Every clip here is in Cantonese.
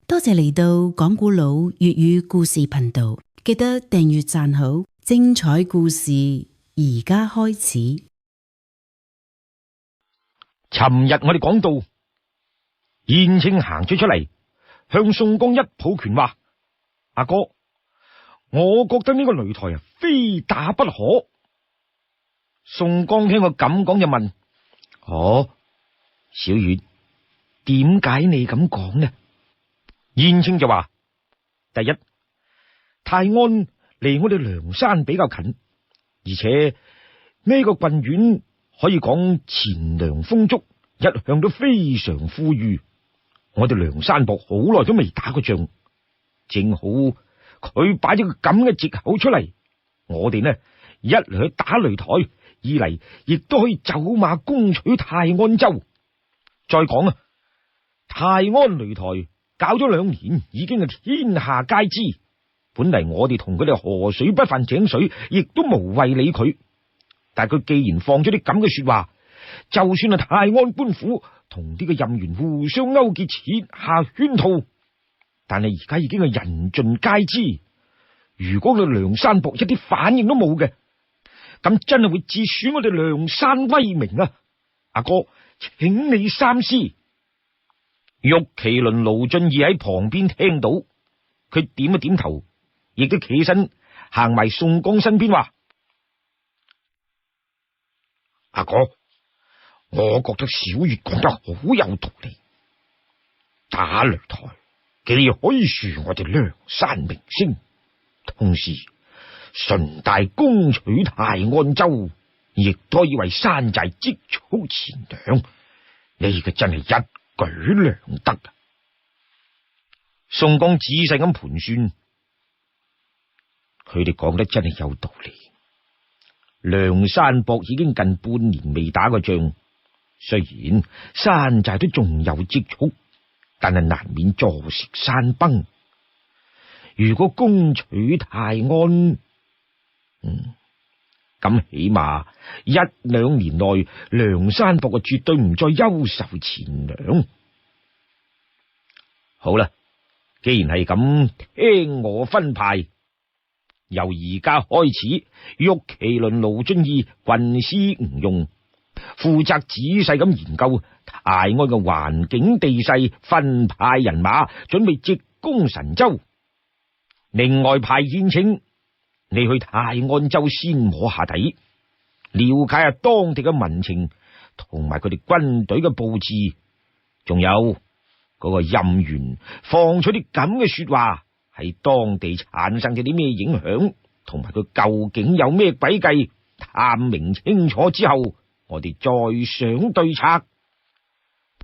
多謝嚟到講古佬粵語故事頻道，記得訂閱讚好，精彩故事而家開始。尋日我哋講到，燕青行咗出嚟，向宋江一抱拳話：阿哥，我覺得呢個擂台非打不可。宋江聽我咁講就問：哦，小月，點解你咁講呢？燕青就話：第一，泰安離我哋梁山比較近，而且呢個郡縣可以講錢糧豐足，一向都非常富裕。我哋梁山泊好耐都未打過仗，正好佢擺咗個咁嘅藉口出嚟，我哋呢一嚟去打擂台，二嚟亦都可以走馬攻取泰安州。再講啊，泰安擂台搞咗2年，已經係天下皆知。本嚟我哋同佢哋河水不犯井水，亦都無謂理佢。但係佢既然放咗啲咁嘅說話，就算係泰安官府同呢個任員互相勾結，設下圈套，但係而家已經係人盡皆知。如果佢梁山泊一啲反應都冇嘅，咁真係會折損我哋梁山威名啊！阿哥，請你三思。玉麒麟盧俊義喺旁邊聽到，佢點一點頭，亦都企起身行埋宋江身邊話：阿哥，我覺得小月講得好有道理。打擂台既可以樹我哋梁山名聲，同時順帶攻取泰安州，亦都可以為山寨積蓄錢糧。呢個真係一舉兩得。宋江仔細咁盤算，佢哋講得真係有道理。梁山泊已經近半年未打過仗，雖然山寨都仲有積蓄，但係難免坐食山崩。如果攻取泰安，咁起碼1-2年內，梁山泊嘅絕對唔再憂愁錢糧。好啦，既然係咁，聽我分派。由而家開始，玉麒麟盧俊義、軍師吳用負責仔細咁研究泰安嘅環境地勢，分派人馬準備直攻神州。另外派燕青，你去泰安州先摸下底，了解下當地嘅民情同埋佢哋軍隊嘅布置，仲有嗰個任員放出啲咁嘅說話，喺當地產生咗啲咩影響，同埋佢究竟有咩詭計，探明清楚之後，我哋再想對策。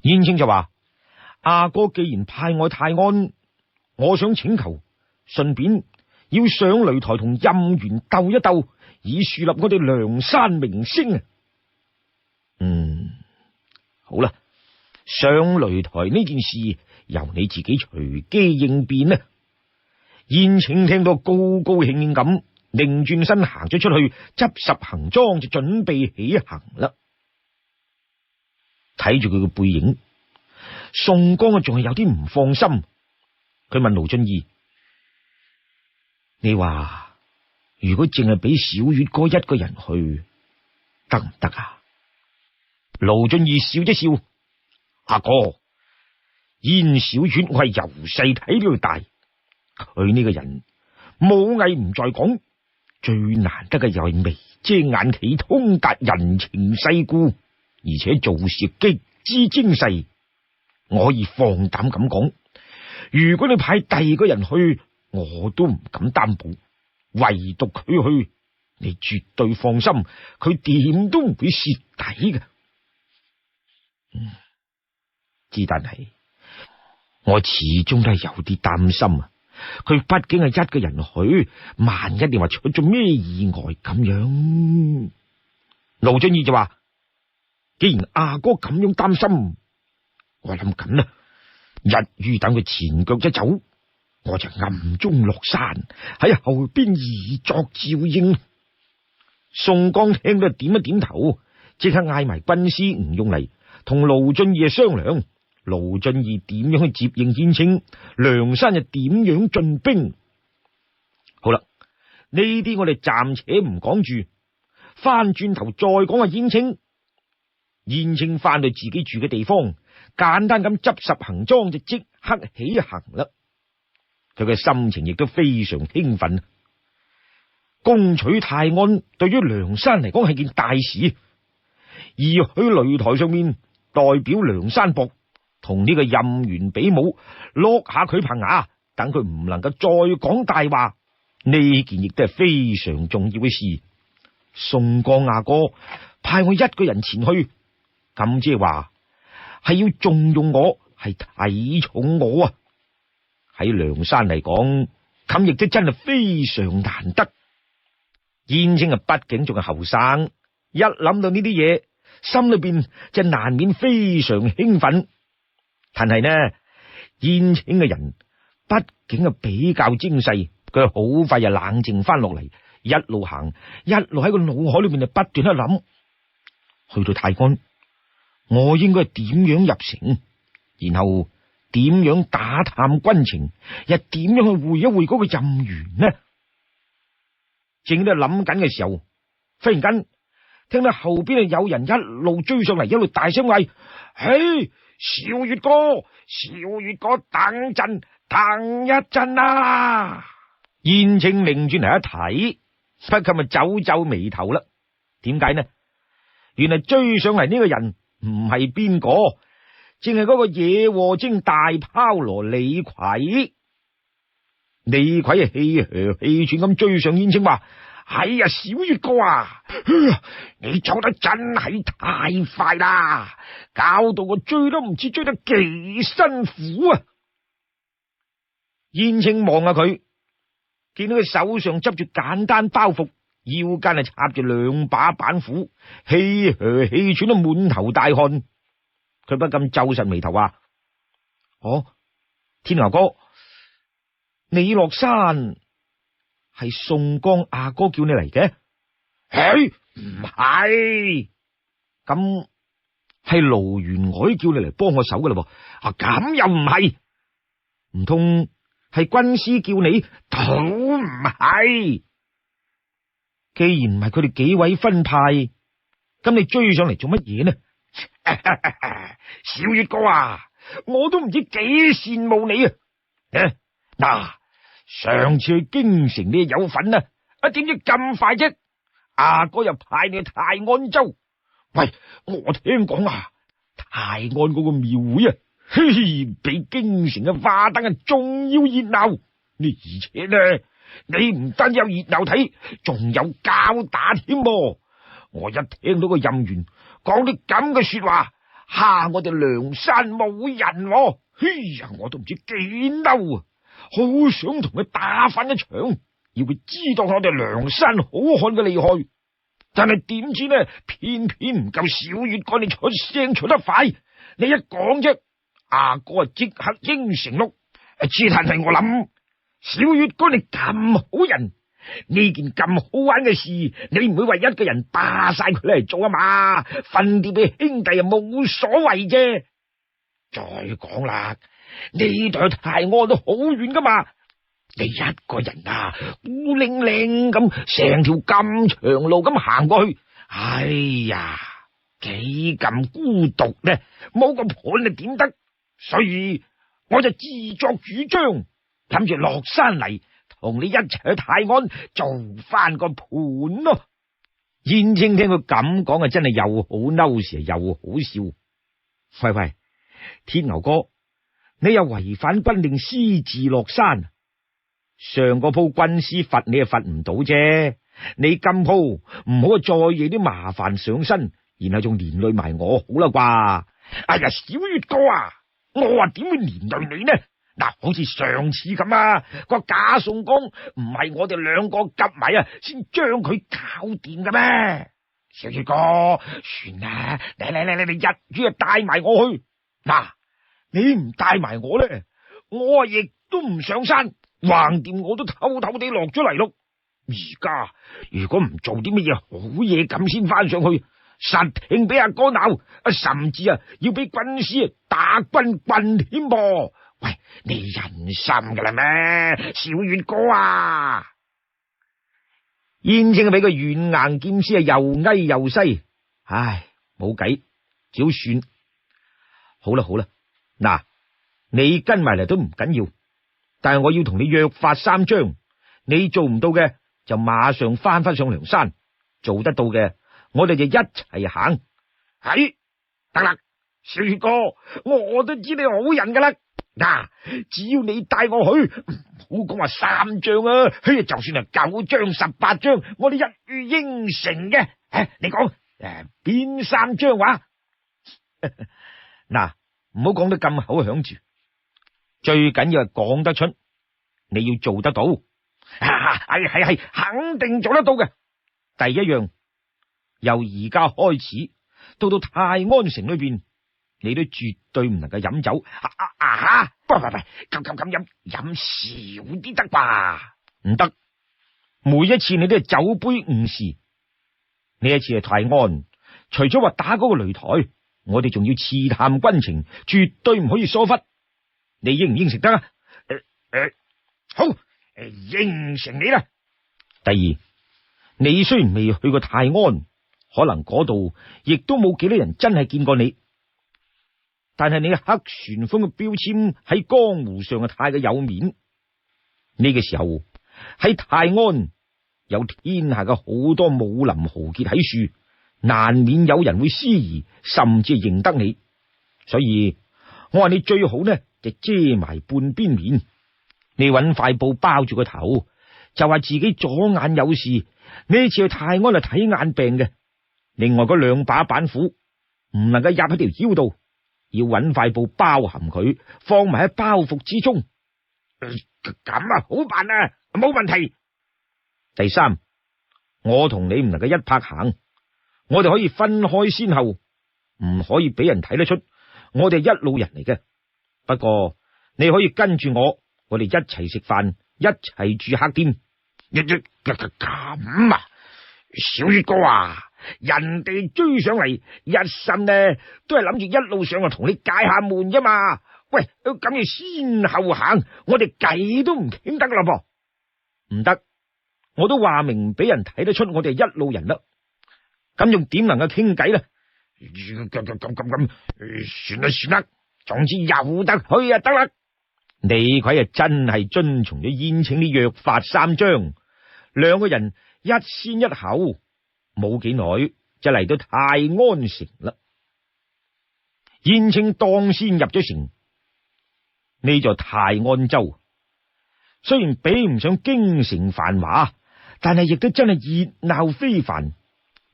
燕青就話：阿哥既然派我泰安，我想請求順便要上擂台同任員鬥一鬥，以樹立我哋梁山名聲啊！好啦，上擂台呢件事由你自己隨機應變呢。燕青聽到高高興興咁，擰轉身行咗出去，執拾行裝就準備起行啦。睇住佢嘅背影，宋江仲係有啲唔放心。佢問盧俊義：你話如果淨係俾小月哥一個人去，得唔得啊？盧俊義笑一笑：阿哥，燕小月我係由細睇到大，佢呢個人武藝唔再講，最難得嘅又係眉遮眼企，通達人情世故，而且做事極之精細。我可以放膽咁講，如果你派第二個人去，我都唔敢擔保，唯獨佢去，你絕對放心，佢點都唔會蝕底嘅。之但係我始終都係有啲擔心啊！佢畢竟係一個人去，萬一你話出咗咩意外咁樣。盧俊義就話：既然阿哥咁樣擔心，我諗緊啦，日於等佢前腳一走，我就暗中落山喺後邊以作照應。宋江聽到點一點頭，即刻嗌埋軍師吳用嚟同盧俊義商量，盧俊義點樣去接應燕青，梁山又點樣進兵。好啦，呢啲我哋暫且唔講住，翻轉頭再講下燕青。燕青翻到自己住嘅地方，簡單咁執拾行裝就即刻起行啦。佢嘅心情亦都非常興奮。攻取泰安對於梁山嚟講係件大事，而去擂台上面代表梁山泊同呢個任元比武，落下佢棚牙，等佢唔能夠再講大話。呢件亦都係非常重要嘅事。宋江阿哥派我一個人前去，咁即係話係要重用我，係睇重我啊！喺梁山嚟講，咁亦都真係非常難得。燕青啊，畢竟仲係後生，一諗到呢啲嘢，心裏邊就難免非常興奮。但係呢，燕青嘅人畢竟係比較精細，佢好快就冷靜翻落嚟，一路行，一路喺個腦海裏邊就不斷喺度諗，去到泰安，我應該係點樣入城，然後點樣打探軍情，又點樣去會一會嗰個任元呢？正喺度諗緊嘅時候，忽然間聽到後邊有人一路追上嚟，一路大聲嗌：嘿，小月哥，小月哥，等陣，等一陣啊！燕青擰轉嚟一睇，不禁咪皺皺眉頭啦。點解呢？原來追上嚟呢個人唔係邊個，正係嗰個野禍精大拋羅李逵。李逵係氣噓氣喘咁追上燕青，話：哎呀，小月哥啊，你走得真係太快啦，搞到我追都唔知追得幾辛苦啊！燕青望下佢，見到佢手上執住簡單包袱，腰間係插住兩把板斧，氣噓氣喘到滿頭大汗。佢不禁皺實眉頭，話：哦，天牛哥，你落山係宋江阿哥叫你嚟嘅？嘿，唔係，咁係盧員外叫你嚟幫我手噶啦噃。啊，咁又唔係，唔通係軍師叫你？都唔係。既然唔係佢哋幾位分派，咁你追上嚟做乜嘢呢？小月哥啊，我都唔知幾羨慕你啊！嗱，上次去京城你有份啊，點知咁快啫？阿哥又派你去泰安州。喂，我聽講啊，泰安嗰個廟會啊，比京城嘅花燈啊仲要熱鬧。而且呢，你唔單有熱鬧睇，仲有交打添噃。我一聽到個任元講啲咁嘅說話，吓我哋梁山冇人喎，我都唔知幾嬲啊！好想同佢打翻一場，要佢知道我哋梁山好漢嘅厲害。但係點知呢，偏偏唔夠小月哥你出聲出得快。你一講啫，阿哥啊即刻應承咯。只但係我諗，小月哥你咁好人，呢件咁好玩嘅事，你唔會為一個人霸晒佢嚟做啊嘛？分啲俾兄弟啊，冇所謂啫。再講啦，呢度去泰安都好遠噶嘛，你一個人啊，孤零零咁成條咁長路咁行過去，哎呀，幾咁孤獨呢？冇個伴你點得？所以我就自作主張，諗住落山嚟同你一齊去泰安做翻個伴咯。燕青聽佢咁講啊，真係又好嬲時又好笑。喂，天牛哥，你又違反軍令私自落山，上個鋪軍師罰你啊罰唔到啫，你今鋪唔好再惹啲麻煩上身，然後仲連累埋我好啦啩？哎呀，小月哥啊，我話點會連累你呢？嗱，好似上次咁啊，個假宋江唔係我哋兩個夾埋啊，先將佢搞掂嘅咩？小月哥，算啦，你一於啊帶埋我去。嗱，你唔帶埋我咧，我啊亦都唔上山，橫掂我都偷偷地落咗嚟咯。而家如果唔做啲乜嘢好嘢咁先翻上去，實聽俾阿哥鬧，甚至要俾軍師打軍棍添噃。喂，你忍心噶啦咩，小月哥啊？燕青俾個軟硬劍師又翳又西，唉，冇計，只好算。好啦好啦，嗱，你跟埋嚟都唔緊要，但係我要同你約法三章，你做唔到嘅就馬上翻上梁山，做得到嘅我哋就一齊行。係得啦，小月哥，我都知你好人噶啦。嗱，只要你帶我去，唔好講話3章啊，就算係9章18章，我哋一於應承嘅。你講邊3章話？嗱，唔好講得咁口響住，最緊要係講得出，你要做得到。係，肯定做得到嘅。第一樣，由而家開始到泰安城裏邊，你都絕對唔能夠飲酒。不，咁飲少啲得吧？唔得，每一次你都係酒杯誤事。呢一次係泰安，除咗話打嗰個擂台，我哋仲要刺探軍情，絕對唔可以疏忽。你應唔應承得啊？好，應承你啦。第二，你雖然未去過泰安，可能嗰度亦都冇幾多人真係見過你。但係你嘅黑旋風嘅標籤喺江湖上太過有面，呢個時候喺泰安有天下嘅好多武林豪傑喺處，難免有人會思疑，甚至認得你。所以我話你最好呢就遮埋半邊面，你揾塊布包住個頭，就話自己左眼有事，呢次去泰安係睇眼病嘅。另外嗰2把板斧唔能夠入喺條腰度，要揾塊布包含佢，放埋喺包袱之中。咁好辦啊，冇問題。第三，我同你唔能夠一拍行，我哋可以分開先後，唔可以俾人睇得出我哋一路人嚟嘅。不過你可以跟住我哋一齊食飯，一齊住客店。咁啊，小月哥啊，人哋追上嚟，一心呢都係諗住一路上同你解下悶啫嘛。喂，咁要先後行，我哋計都唔傾得啦噃。唔得，我都話明俾人睇得出我哋係一路人啦，咁仲點能夠傾偈呢？咁，算啦，總之有得去啊得啦。李逵真係遵從咗燕青啲約法三章，兩個人一先一後，冇幾耐就嚟到泰安城啦。燕青當先入咗城，呢座泰安州雖然比唔上京城繁華，但係亦都真係熱鬧非凡。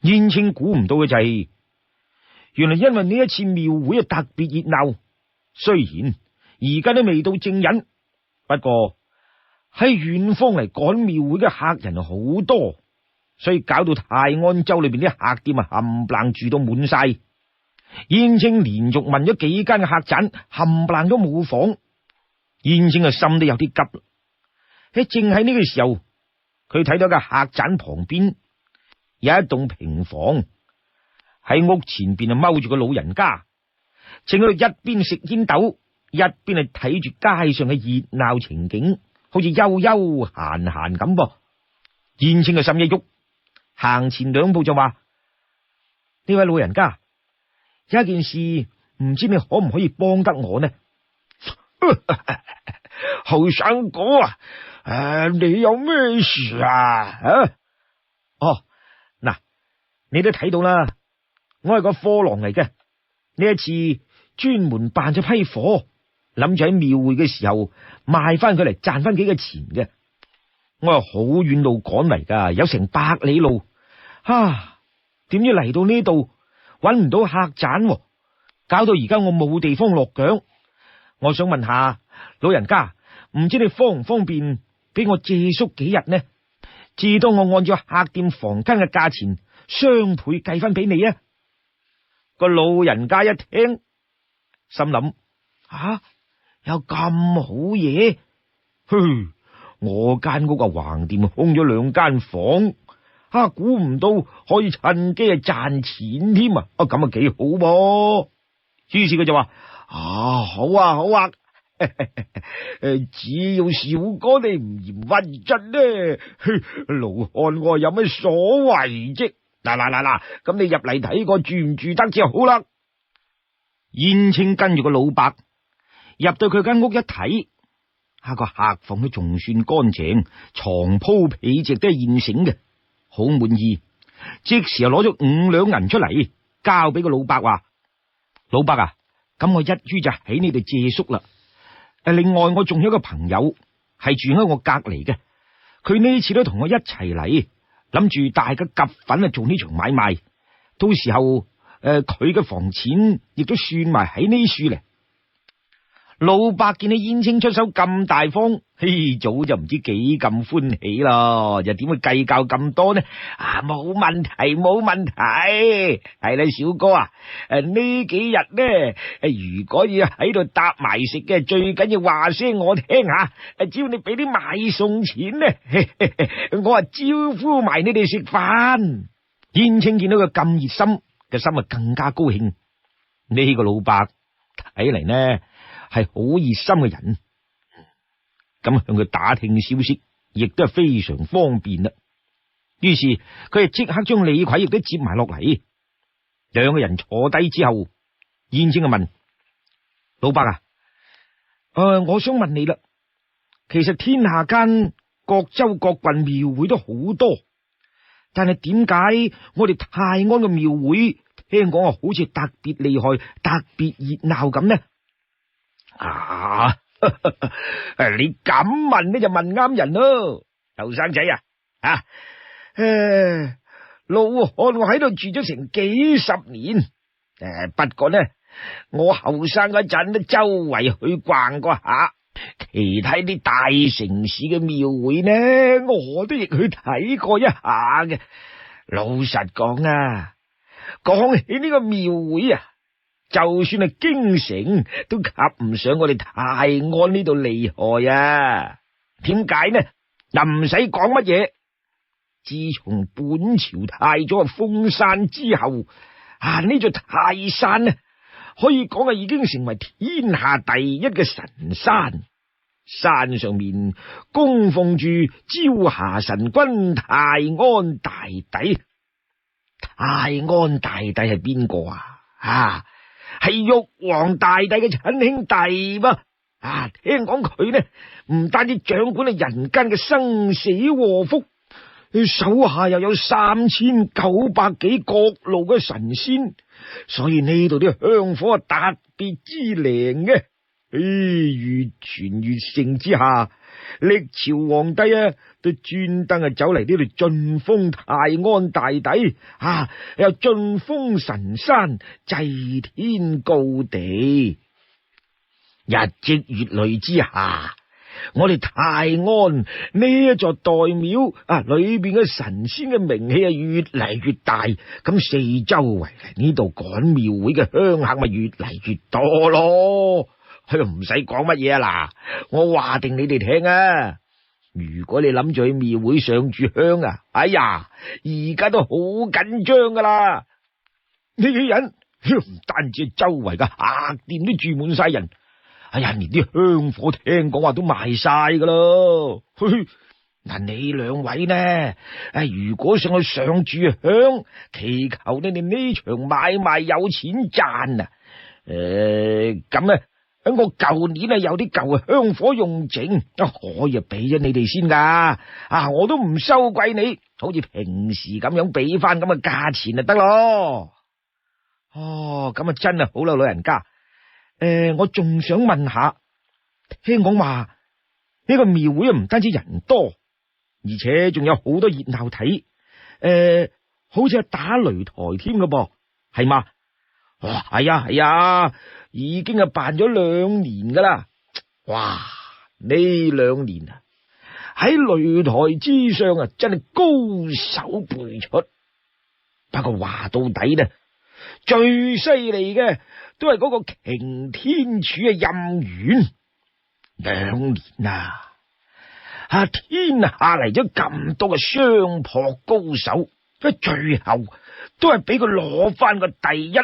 燕青估唔到嘅就係，原來因為呢一次廟會特別熱鬧，雖然而家都未到正日，不過喺遠方嚟趕廟會嘅客人好多，所以搞到泰安州裏邊啲客店冚唪唥住到滿晒。燕青連續問咗幾間嘅客棧，冚唪唥都冇房。燕青嘅心都有啲急。正喺呢個時候，佢睇到個客棧旁邊有一棟平房，喺屋前邊踎住個老人家，正喺度一邊食煙斗，一邊係睇住街上嘅熱鬧情景，好似悠悠閒閒咁噃。燕青嘅心一喐，行前2步就話：呢位老人家，有一件事唔知你可唔可以幫得我呢？後生哥啊，你有咩事啊？嗱，你都睇到啦，我係個貨郎嚟嘅，呢一次專門辦咗批貨，諗住喺廟會嘅時候賣翻佢嚟賺翻幾個錢嘅。我係好遠路趕嚟噶，有成100里路，點知嚟到呢度搵唔到客棧，搞到而家我冇地方落腳。我想問下老人家，唔知你方唔方便俾我借宿幾日呢？至多我按照客店房間嘅價錢雙倍計翻俾你啊！個老人家一聽，心諗：有咁好嘢？我間屋橫掂空咗2間房，估唔到可以趁機賺錢添啊！咁啊幾好噃。於是佢就話：好啊好啊，只要小哥你唔嫌屈質呢，老漢我有乜所謂啫？嗱，咁你入嚟睇過住唔住得就好啦。燕青跟住個老伯入到佢間屋一睇，個客房都仲算乾淨，床鋪被席都係現成嘅，好滿意。即時又攞咗5兩銀出嚟，交俾個老伯話：老伯啊，咁我一於就喺你哋借宿啦。另外我仲有一個朋友係住喺我隔籬嘅，佢呢次都同我一齊嚟，諗住大家夾份做呢場買賣，到時候佢嘅房錢亦都算埋喺呢處嚟。老伯見你燕青出手咁大方，早就唔知幾咁歡喜咯，又點會計較咁多呢？冇問題，冇問題。係啦，小哥啊，呢幾日呢，如果要喺度搭埋食嘅，最緊要話聲我聽下。只要你俾啲買餸錢呢，我招呼埋你哋食飯。燕青見到佢咁熱心，嘅心啊更加高興。呢個老伯睇嚟呢係好熱心嘅人，咁向佢打聽消息，亦都係非常方便啦。於是佢就即刻將李逵亦都接埋落嚟。兩個人坐低之後，燕青就問老伯啊，我想問你啦，其實天下間各州各郡廟會都好多，但係點解我哋泰安嘅廟會聽講好似特別厲害、特別熱鬧咁呢？你咁問呢就問啱人咯，後生仔啊，老漢我喺度住咗成幾十年，不過呢，我後生嗰陣都周圍去逛過下，其他啲大城市嘅廟會呢，我都亦去睇過一下嘅。老實講啊，講起呢個廟會啊，就算係京城都及唔上我哋泰安呢度厲害啊！點解呢？又唔使講乜嘢，自從本朝太祖封山之後，呢座泰山呢，可以講已經成為天下第一嘅神山。山上面供奉住招霞神君泰安大帝。泰安大帝係邊個啊？係玉皇大帝嘅親兄弟噃。聽講佢呢，唔單止掌管人間嘅生死禍福，手下又有3900幾各路嘅神仙，所以呢度啲香火特別之靈嘅。越傳越盛之下，歷朝皇帝都專登走嚟呢度進封泰安大帝，又進封神山，祭天告地。日積月累之下，我哋泰安呢一座代廟裏邊嘅神仙嘅名氣越嚟越大，咁四周圍嚟呢度趕廟會嘅鄉客咪越嚟越多咯。唔使講乜嘢啊！嗱，我話定你哋聽啊，如果你諗住去廟會上住香哎呀，而家都好緊張噶啦！呢啲人唔單止周圍嘅客店都住滿晒人，連啲香火聽講話都賣晒噶咯。你兩位呢？如果想去上住香，祈求你哋呢場買賣有錢賺啊！咁啊！我舊年有啲舊香火用剩，我又俾咗你哋先噶，我都唔收貴你，好似平時咁樣俾翻咁嘅價錢就得咯。咁真係好啦，老人家。我仲想問下，聽講話呢個廟會唔單止人多，而且仲有好多熱鬧睇，好似係打擂台添噶噃，係嘛？係啊。已經辦咗2年噶啦，哇！呢2年喺擂台之上真係高手輩出。不過話到底呢，最犀利嘅都係嗰個擎天柱嘅任元。2年天下嚟咗咁多嘅相撲高手，最後都係俾佢攞翻個第一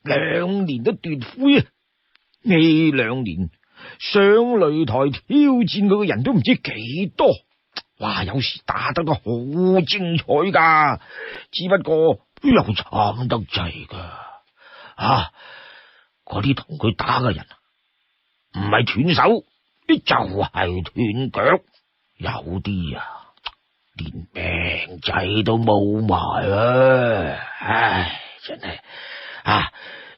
，2年都奪魁。呢2年上擂台挑戰佢嘅人都唔知幾多，哇！有時打得都好精彩噶，只不過又慘得滯噶。嗰啲同佢打嘅人唔係斷手，就係斷腳，有啲連命仔都冇埋啊！唉，真係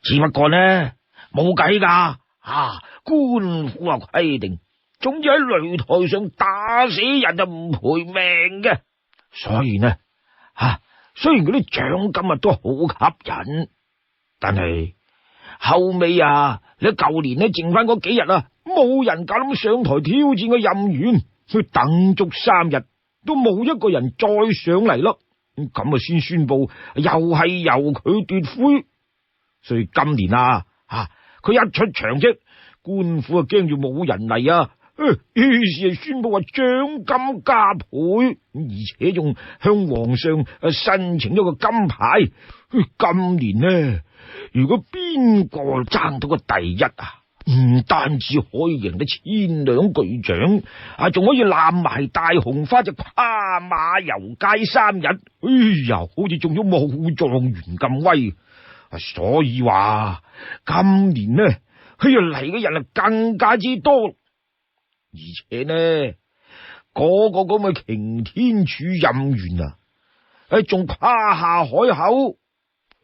只不過呢冇計噶，官府規定，總之喺擂台上打死人就唔賠命嘅，所以呢雖然嗰啲獎金都好吸引，但係後尾你舊年呢剩翻嗰幾日冇人敢上台挑戰個任元，佢等足3日都冇一個人再上嚟咯，咁先宣布又係由佢奪魁。所以今年佢一出場啫，官府驚住冇人嚟於是宣布話獎金加倍，而且仲向皇上申請咗個金牌。今年呢，如果邊個爭到個第一唔單止可以贏得千兩巨獎，仲可以攬埋大紅花就跨馬遊街3日，好似中咗武狀元咁威。所以話今年呢，佢要嚟嘅人更加之多，而且呢，嗰個咁嘅擎天柱任元仲誇下海口，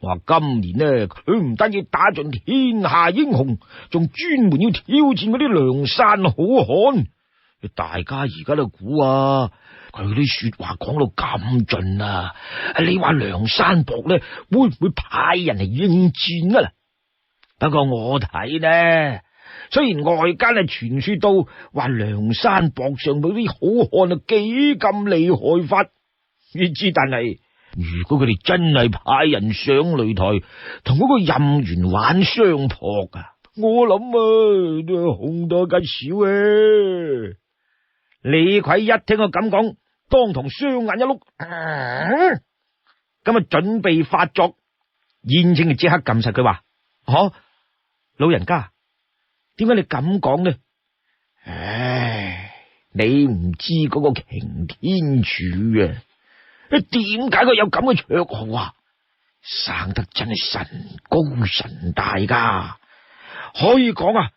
話今年呢，佢唔單止打盡天下英雄，仲專門要挑戰嗰啲梁山好漢。大家而家都估佢啲說話講到咁盡你話梁山伯呢會唔會派人嚟應戰啊？不過我睇呢，雖然外間傳說到話梁山伯上嗰啲好漢幾咁厲害法，你知，但係如果佢哋真係派人上擂台同嗰個任元玩相撲我諗都係凶多吉少。李逵一聽我咁講，當堂雙眼一碌，咁準備發作。燕青就即刻撳實佢話：老人家，點解你咁講呢？你唔知嗰個擎天柱點解佢有咁嘅綽號生得真係神高神大噶，可以講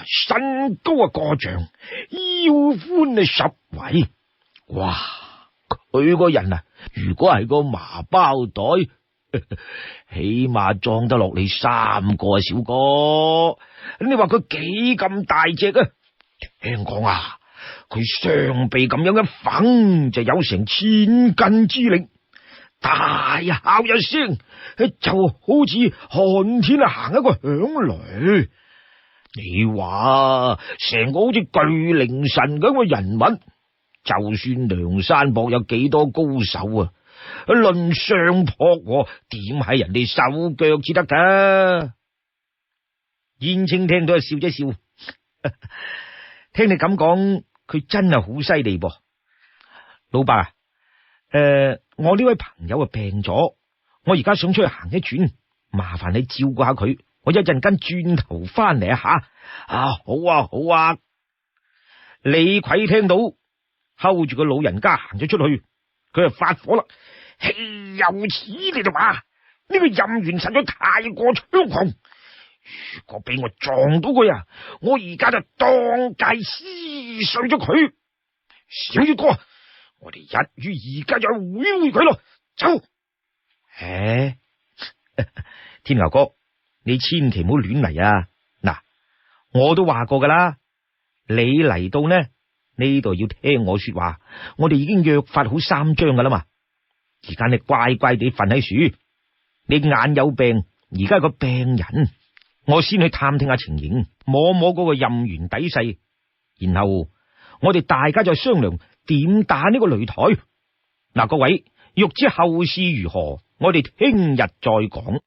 身高過丈，腰寬10圍。哇！佢個人如果係個麻包袋，起碼裝得落你3個小哥。你話佢幾咁大隻聽講佢雙臂咁樣一揈就有成1000斤之力，大喊一聲就好似寒天行一個響雷。你話成個好似巨靈神咁嘅人物，就算梁山伯有幾多高手論相撲點係人哋手腳至得噶？燕青聽到笑一笑，聽你咁講，佢真係好犀利噃。老伯我呢位朋友病咗，我而家想出去行一轉，麻煩你照顧下佢。我一陣間轉頭翻嚟好啊。李逵聽到，睺住個老人家行咗出去，佢就發火啦。豈有此理！就話呢個任元實在太過猖狂，如果俾我撞到佢我而家就當街撕碎咗佢。小月哥，我哋一於而家就會佢咯，走！天牛哥，你千祈唔好亂嚟嗱，我都話過噶啦，你嚟到呢度要聽我說話，我哋已經約法好3章噶啦嘛。而家你乖乖地瞓喺樹，你眼有病，而家係個病人，我先去探聽下情形，摸摸嗰個任元底細，然後我哋大家再商量點打呢個擂台。各位欲知後事如何，我哋聽日再講。